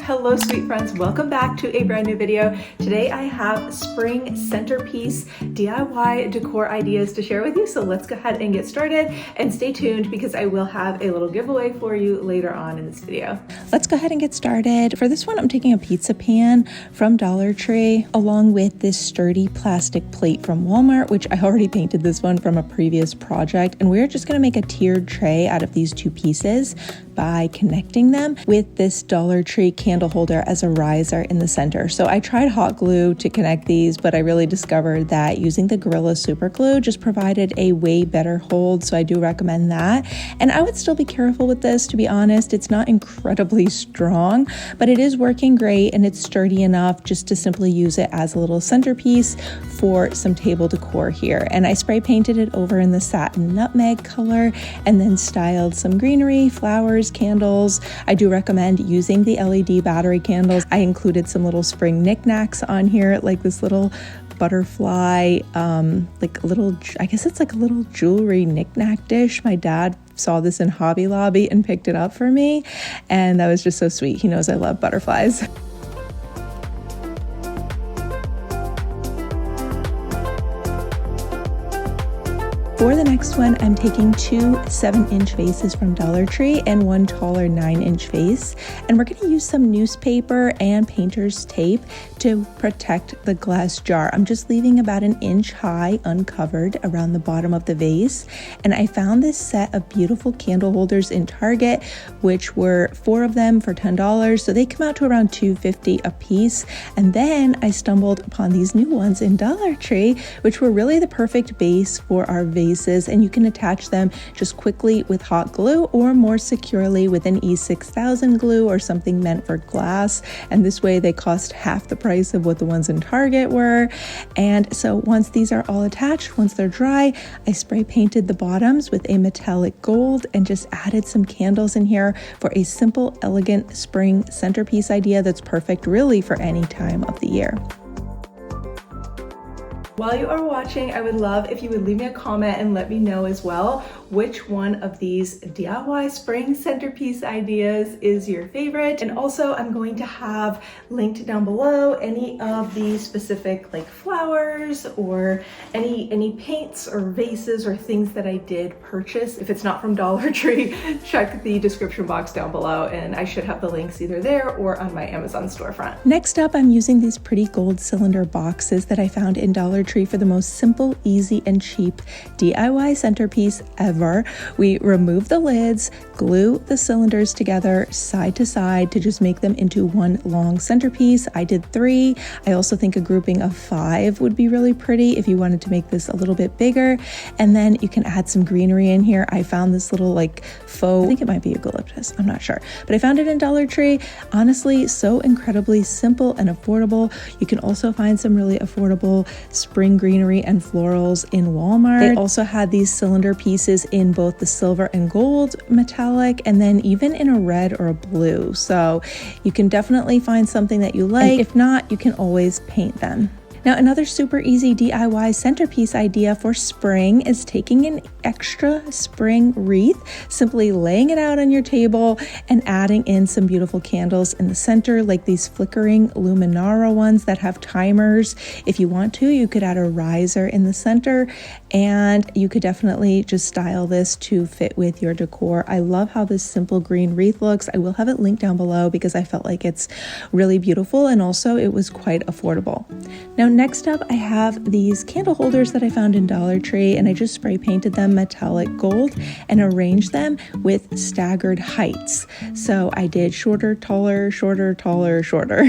Hello sweet friends, welcome back to a brand new video. Today I have spring centerpiece DIY decor ideas to share with you, so let's go ahead and get started and stay tuned because I will have a little giveaway for you later on in this video. Let's go ahead and get started. For this one, I'm taking a pizza pan from Dollar Tree along with this sturdy plastic plate from Walmart, which I already painted this one from a previous project, and we're just going to make a tiered tray out of these two pieces by connecting them with this Dollar Tree candle holder as a riser in the center. So I tried hot glue to connect these, but I really discovered that using the Gorilla Super Glue just provided a way better hold, so I do recommend that. And I would still be careful with this, to be honest. It's not incredibly strong, but it is working great and it's sturdy enough just to simply use it as a little centerpiece for some table decor here. And I spray painted it over in the satin nutmeg color and then styled some greenery, flowers, candles. I do recommend using the LED battery candles. I included some little spring knickknacks on here, like this little butterfly, like a little, I guess it's like a little jewelry knickknack dish. My dad saw this in Hobby Lobby and picked it up for me, and that was just so sweet. He knows I love butterflies. For the next one, I'm taking two 7-inch vases from Dollar Tree and one taller 9-inch vase. And we're going to use some newspaper and painter's tape to protect the glass jar. I'm just leaving about 1 inch high uncovered around the bottom of the vase. And I found this set of beautiful candle holders in Target, which were 4 of them for $10. So they come out to around $2.50 a piece. And then I stumbled upon these new ones in Dollar Tree, which were really the perfect base for our vase. And you can attach them just quickly with hot glue or more securely with an E6000 glue or something meant for glass. And this way they cost half the price of what the ones in Target were. And so once these are all attached, once they're dry, I spray painted the bottoms with a metallic gold and just added some candles in here for a simple, elegant spring centerpiece idea that's perfect really for any time of the year. While you are watching, I would love if you would leave me a comment and let me know as well which one of these DIY spring centerpiece ideas is your favorite. And also I'm going to have linked down below any of the specific like flowers or any paints or vases or things that I did purchase. If it's not from Dollar Tree, check the description box down below and I should have the links either there or on my Amazon storefront. Next up, I'm using these pretty gold cylinder boxes that I found in Dollar Tree for the most simple, easy, and cheap DIY centerpiece ever. We remove the lids, glue the cylinders together side to side to just make them into one long centerpiece. I did 3. I also think a grouping of 5 would be really pretty if you wanted to make this a little bit bigger. And then you can add some greenery in here. I found this little like faux, I think it might be eucalyptus, I'm not sure, but I found it in Dollar Tree. Honestly, so incredibly simple and affordable. You can also find some really affordable spring greenery and florals in Walmart. They also had these cylinder pieces in both the silver and gold metallic, and then even in a red or a blue. So you can definitely find something that you like. And if not, you can always paint them. Now, another super easy DIY centerpiece idea for spring is taking an extra spring wreath, simply laying it out on your table and adding in some beautiful candles in the center, like these flickering Luminara ones that have timers. If you want to, you could add a riser in the center, and you could definitely just style this to fit with your decor. I love how this simple green wreath looks. I will have it linked down below because I felt like it's really beautiful, and also it was quite affordable. Now, next up, I have these candle holders that I found in Dollar Tree, and I just spray painted them metallic gold and arranged them with staggered heights. So I did shorter, taller, shorter, taller, shorter,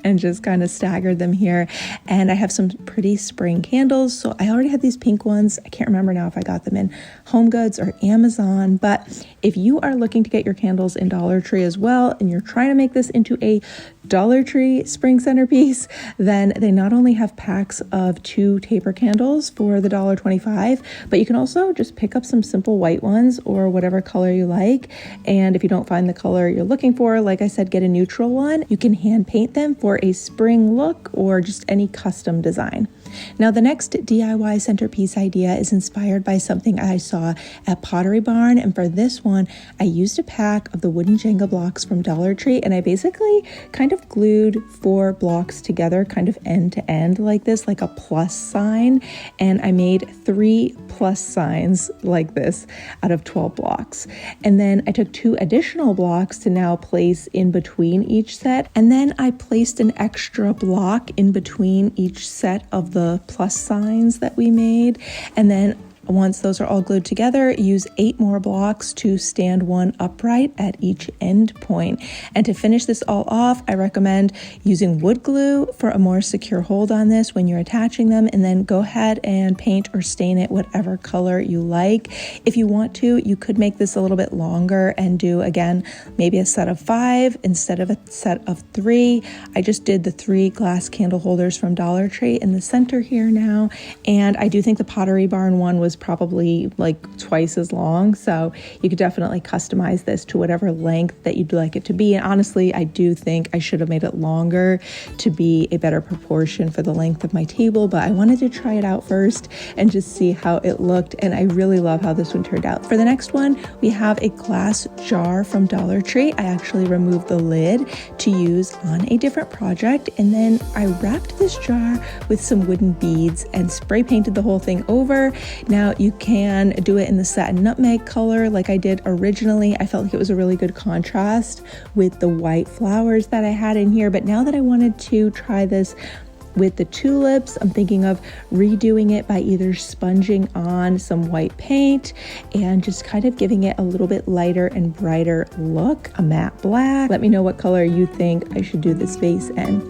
and just kind of staggered them here. And I have some pretty spring candles. So I already had these pink ones. I can't remember now if I got them in Home Goods or Amazon, but if you are looking to get your candles in Dollar Tree as well, and you're trying to make this into a Dollar Tree spring centerpiece, then they not only have packs of 2 taper candles for the $1.25, but you can also just pick up some simple white ones or whatever color you like. And if you don't find the color you're looking for, like I said, get a neutral one. You can hand paint them for a spring look or just any custom design. Now the next DIY centerpiece idea is inspired by something I saw at Pottery Barn, and for this one I used a pack of the wooden Jenga blocks from Dollar Tree, and I basically kind of glued 4 blocks together kind of end to end like this, like a plus sign, and I made 3 plus signs like this out of 12 blocks. And then I took 2 additional blocks to now place in between each set, and then I placed an extra block in between each set of the plus signs that we made. And then once those are all glued together, use 8 more blocks to stand one upright at each end point. And to finish this all off, I recommend using wood glue for a more secure hold on this when you're attaching them, and then go ahead and paint or stain it whatever color you like. If you want to, you could make this a little bit longer and do, again, maybe a set of 5 instead of a set of 3. I just did the 3 glass candle holders from Dollar Tree in the center here now, and I do think the Pottery Barn one was probably like twice as long, so you could definitely customize this to whatever length that you'd like it to be. And honestly, I do think I should have made it longer to be a better proportion for the length of my table, but I wanted to try it out first and just see how it looked, and I really love how this one turned out. For the next one, we have a glass jar from Dollar Tree. I actually removed the lid to use on a different project, and then I wrapped this jar with some wooden beads and spray painted the whole thing over. Now you can do it in the satin nutmeg color like I did originally. I felt like it was a really good contrast with the white flowers that I had in here, but now that I wanted to try this with the tulips, I'm thinking of redoing it by either sponging on some white paint and just kind of giving it a little bit lighter and brighter look, a matte black. Let me know what color you think I should do this vase in.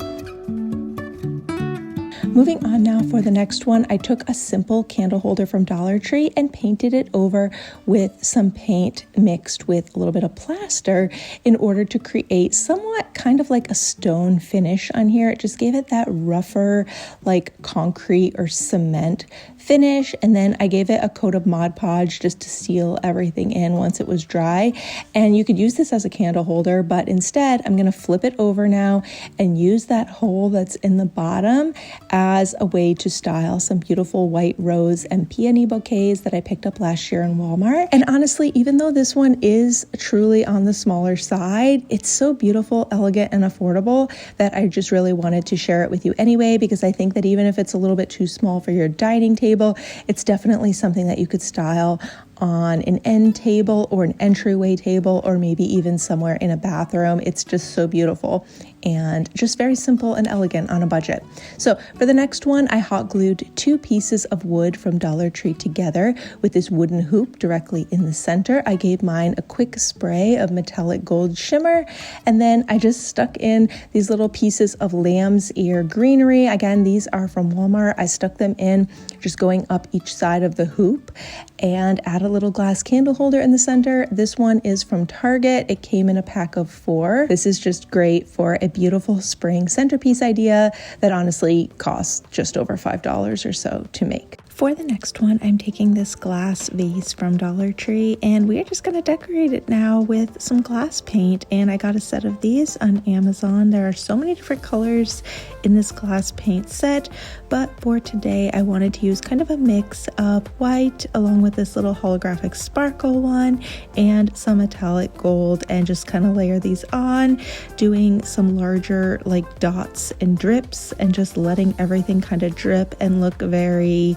Moving on now for the next one, I took a simple candle holder from Dollar Tree and painted it over with some paint mixed with a little bit of plaster in order to create somewhat kind of like a stone finish on here. It just gave it that rougher, like concrete or cement finish, and then I gave it a coat of Mod Podge just to seal everything in once it was dry. And you could use this as a candle holder, but instead I'm going to flip it over now and use that hole that's in the bottom as a way to style some beautiful white rose and peony bouquets that I picked up last year in Walmart. And honestly, even though this one is truly on the smaller side, it's so beautiful, elegant, and affordable that I just really wanted to share it with you anyway, because I think that even if it's a little bit too small for your dining table, it's definitely something that you could style on an end table or an entryway table, or maybe even somewhere in a bathroom. It's just so beautiful and just very simple and elegant on a budget. So for the next one, I hot glued 2 pieces of wood from Dollar Tree together with this wooden hoop directly in the center. I gave mine a quick spray of metallic gold shimmer, and then I just stuck in these little pieces of lamb's ear greenery. Again, these are from Walmart. I stuck them in, just going up each side of the hoop, and add a little glass candle holder in the center. This one is from Target. It came in a pack of 4. This is just great for a beautiful spring centerpiece idea that honestly costs just over $5 or so to make. For the next one, I'm taking this glass vase from Dollar Tree, and we're just going to decorate it now with some glass paint. And I got a set of these on Amazon. There are so many different colors in this glass paint set, but for today I wanted to use kind of a mix of white along with this little holographic sparkle one and some metallic gold, and just kind of layer these on, doing some larger like dots and drips, and just letting everything kind of drip and look very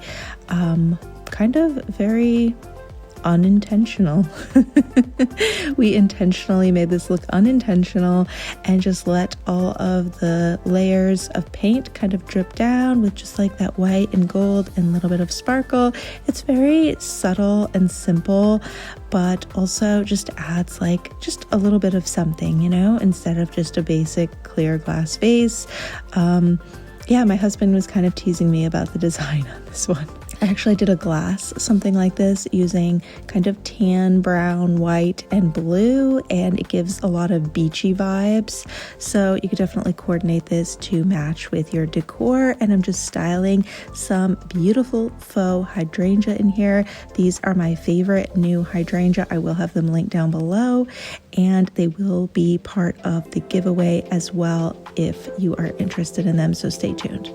very unintentional. We intentionally made this look unintentional and just let all of the layers of paint kind of drip down with just like that white and gold and a little bit of sparkle. It's very subtle and simple, but also just adds like just a little bit of something, you know, instead of just a basic clear glass vase. Yeah, my husband was kind of teasing me about the design on this one. I actually did a glass, something like this, using kind of tan, brown, white, and blue, and it gives a lot of beachy vibes. So you could definitely coordinate this to match with your decor. And I'm just styling some beautiful faux hydrangea in here. These are my favorite new hydrangea. I will have them linked down below, and they will be part of the giveaway as well if you are interested in them. So stay tuned.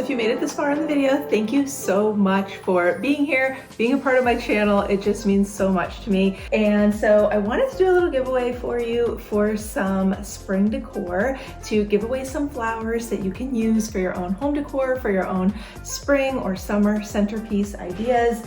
if you made it this far in the video, thank you so much for being here, being a part of my channel. It just means so much to me. And so I wanted to do a little giveaway for you for some spring decor, to give away some flowers that you can use for your own home decor, for your own spring or summer centerpiece ideas.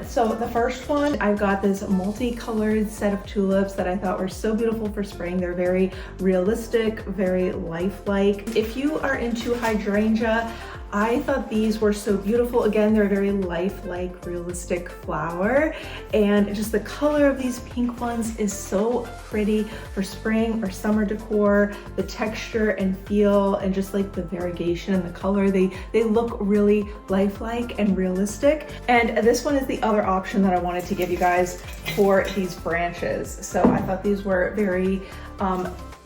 So the first one, I've got this multicolored set of tulips that I thought were so beautiful for spring. They're very realistic, very lifelike. If you are into hydrangea, I thought these were so beautiful. Again, they're a very lifelike, realistic flower, and just the color of these pink ones is so pretty for spring or summer decor. The texture and feel and just like the variegation in the color, they look really lifelike and realistic. And this one is the other option that I wanted to give you guys for these branches. So I thought these were very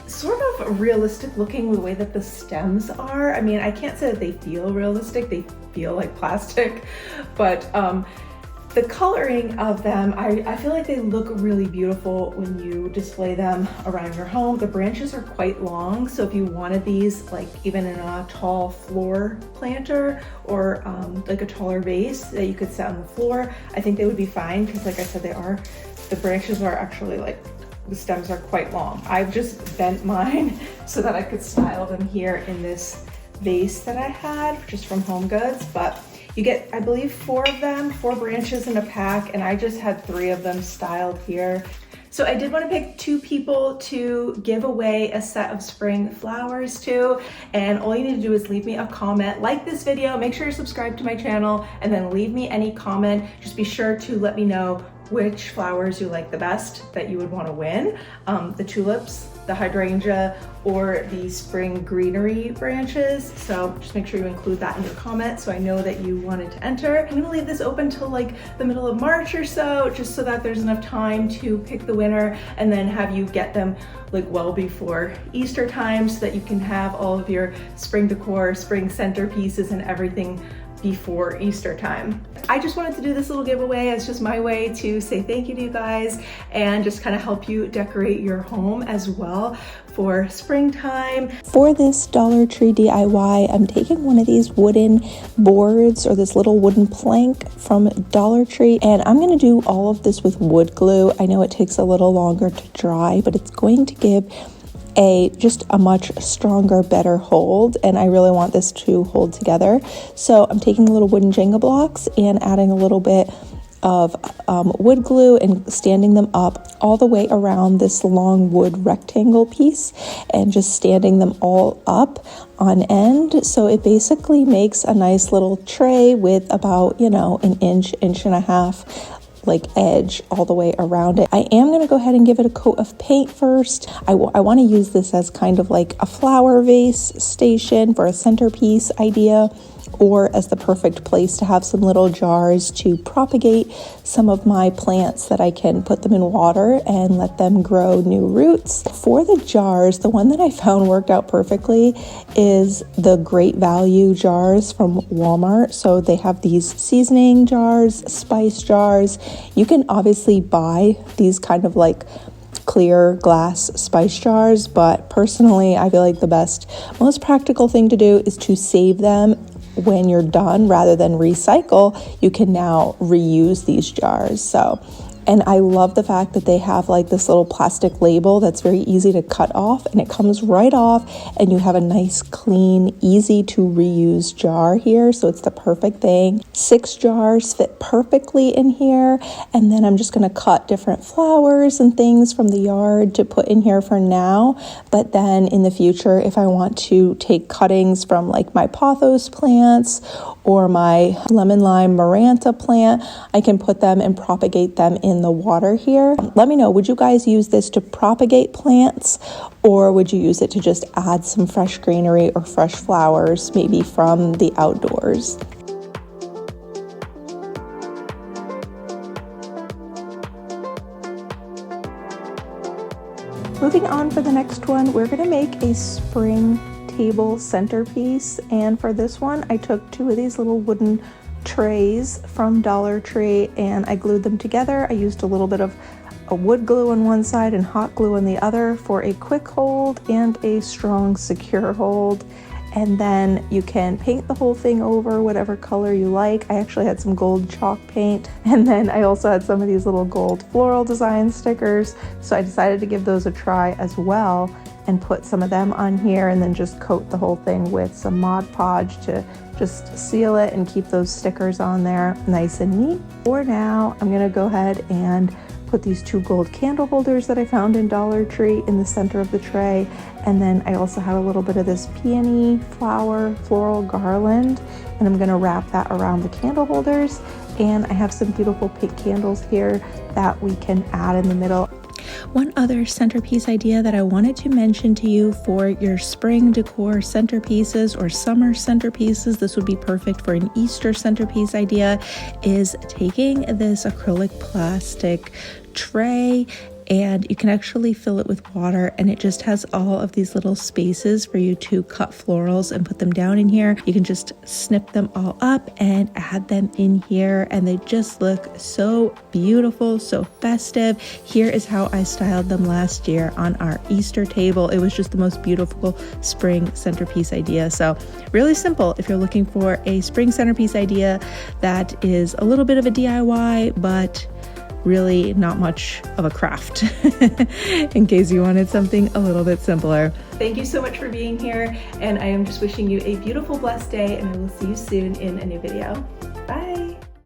sort of realistic looking the way that the stems are. I mean, I can't say that they feel realistic, they feel like plastic, but the coloring of them, I feel like they look really beautiful when you display them around your home. The branches are quite long, so if you wanted these like even in a tall floor planter or like a taller vase that you could set on the floor, I think they would be fine, because like I said, the branches are actually like, the stems are quite long. I've just bent mine so that I could style them here in this vase that I had just from Home Goods, but you get, I believe, 4 of them, 4 branches in a pack, and I just had 3 of them styled here. So I did want to pick 2 people to give away a set of spring flowers to, and all you need to do is leave me a comment, like this video, make sure you're subscribed to my channel, and then leave me any comment. Just be sure to let me know which flowers you like the best that you would want to win. The tulips, the hydrangea, or the spring greenery branches. So just make sure you include that in your comment so I know that you wanted to enter. I'm gonna leave this open till like the middle of March or so, just so that there's enough time to pick the winner and then have you get them like well before Easter time, so that you can have all of your spring decor, spring centerpieces and everything before Easter time. I just wanted to do this little giveaway as just my way to say thank you to you guys and just kind of help you decorate your home as well for springtime. For this Dollar Tree DIY, I'm taking one of these wooden boards or this little wooden plank from Dollar Tree, and I'm gonna do all of this with wood glue. I know it takes a little longer to dry, but it's going to give just a much stronger, better hold, and I really want this to hold together. So I'm taking little wooden Jenga blocks and adding a little bit of wood glue and standing them up all the way around this long wood rectangle piece, and just standing them all up on end. So it basically makes a nice little tray with about, you know, an inch and a half like edge all the way around it. I am going to go ahead and give it a coat of paint first. I want to use this as kind of like a flower vase station for a centerpiece idea, or as the perfect place to have some little jars to propagate some of my plants that I can put them in water and let them grow new roots. For the jars, the one that I found worked out perfectly is the Great Value jars from Walmart. So they have these seasoning jars, spice jars. You can obviously buy these kind of like clear glass spice jars, but personally I feel like the most practical thing to do is to save them when you're done rather than recycle. You can now reuse these jars. And I love the fact that they have like this little plastic label that's very easy to cut off, and it comes right off, and you have a nice, clean, easy to reuse jar here. So it's the perfect thing. 6 jars fit perfectly in here. And then I'm just going to cut different flowers and things from the yard to put in here for now. But then in the future, if I want to take cuttings from like my pothos plants or my lemon lime maranta plant, I can put them and propagate them in the water here. Let me know, would you guys use this to propagate plants, or would you use it to just add some fresh greenery or fresh flowers maybe from the outdoors? Moving on for the next one, we're going to make a spring table centerpiece, and for this one I took 2 of these little wooden trays from Dollar Tree and I glued them together. I used a little bit of a wood glue on one side and hot glue on the other for a quick hold and a strong, secure hold. and then you can paint the whole thing over whatever color you like. I actually had some gold chalk paint, and then I also had some of these little gold floral design stickers, so I decided to give those a try as well and put some of them on here, and then just coat the whole thing with some Mod Podge to just seal it and keep those stickers on there nice and neat. For now, I'm gonna go ahead and put these 2 gold candle holders that I found in Dollar Tree in the center of the tray, and then I also have a little bit of this peony flower floral garland, and I'm gonna wrap that around the candle holders. And I have some beautiful pink candles here that we can add in the middle. One other centerpiece idea that I wanted to mention to you for your spring decor centerpieces or summer centerpieces, this would be perfect for an Easter centerpiece idea, is taking this acrylic plastic tray, and you can actually fill it with water, and it just has all of these little spaces for you to cut florals and put them down in here. You can just snip them all up and add them in here, and they just look so beautiful, so festive. Here is how I styled them last year on our Easter table. It was just the most beautiful spring centerpiece idea. So really simple if you're looking for a spring centerpiece idea that is a little bit of a DIY, but really not much of a craft in case you wanted something a little bit simpler. Thank you so much for being here, and I am just wishing you a beautiful, blessed day, and I will see you soon in a new video. Bye.